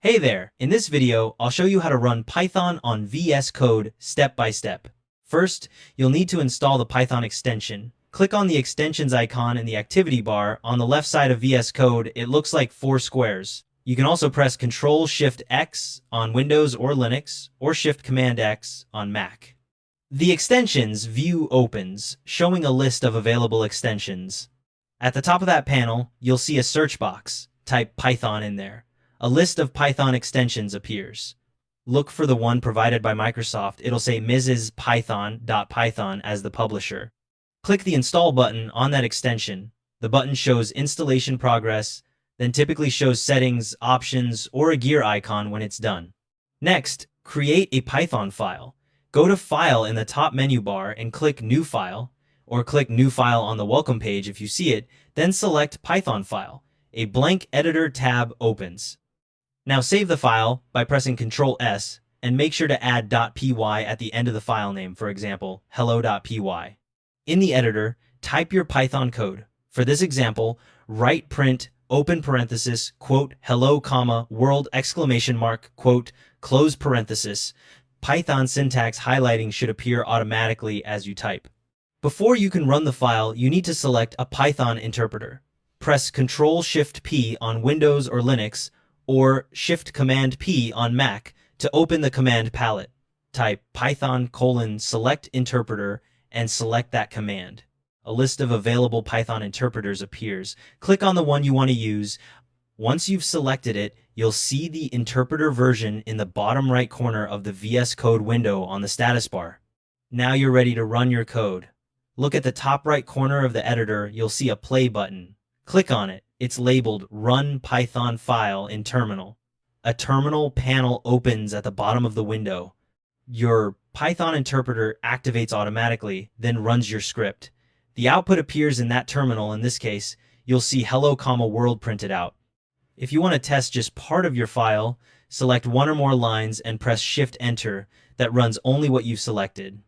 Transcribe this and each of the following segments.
Hey there! In this video, I'll show you how to run Python on VS Code step by step. First, you'll need to install the Python extension. Click on the extensions icon in the activity bar on the left side of VS Code. It looks like 4 squares. You can also press Ctrl-Shift-X on Windows or Linux, or Shift-Command-X on Mac. The extensions view opens, showing a list of available extensions. At the top of that panel, you'll see a search box. Type Python in there. A list of Python extensions appears. Look for the one provided by Microsoft. It'll say Mrs. Python.python as the publisher. Click the Install button on that extension. The button shows installation progress, then typically shows settings, options, or a gear icon when it's done. Next, create a Python file. Go to File in the top menu bar and click New File, or click New File on the Welcome page if you see it, then select Python File. A blank Editor tab opens. Now save the file by pressing Ctrl-S and make sure to add .py at the end of the file name, for example, hello.py. In the editor, type your Python code. For this example, write print, open parenthesis, quote, hello, comma, world, exclamation mark, quote, close parenthesis. Python syntax highlighting should appear automatically as you type. Before you can run the file, you need to select a Python interpreter. Press Ctrl-Shift-P on Windows or Linux, or Shift-Command-P on Mac to open the command palette. Type Python:select interpreter and select that command. A list of available Python interpreters appears. Click on the one you want to use. Once you've selected it, you'll see the interpreter version in the bottom right corner of the VS Code window on the status bar. Now you're ready to run your code. Look at the top right corner of the editor. You'll see a play button. Click on it. It's labeled Run Python File in Terminal. A terminal panel opens at the bottom of the window. Your Python interpreter activates automatically, then runs your script. The output appears in that terminal. In this case, you'll see hello, world printed out. If you want to test just part of your file, select one or more lines and press Shift-Enter. That runs only what you've selected.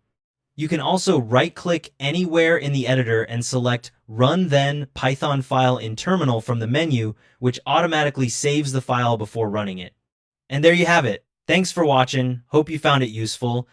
You can also right-click anywhere in the editor and select Run Then Python File in Terminal from the menu, which automatically saves the file before running it. And there you have it. Thanks for watching. Hope you found it useful.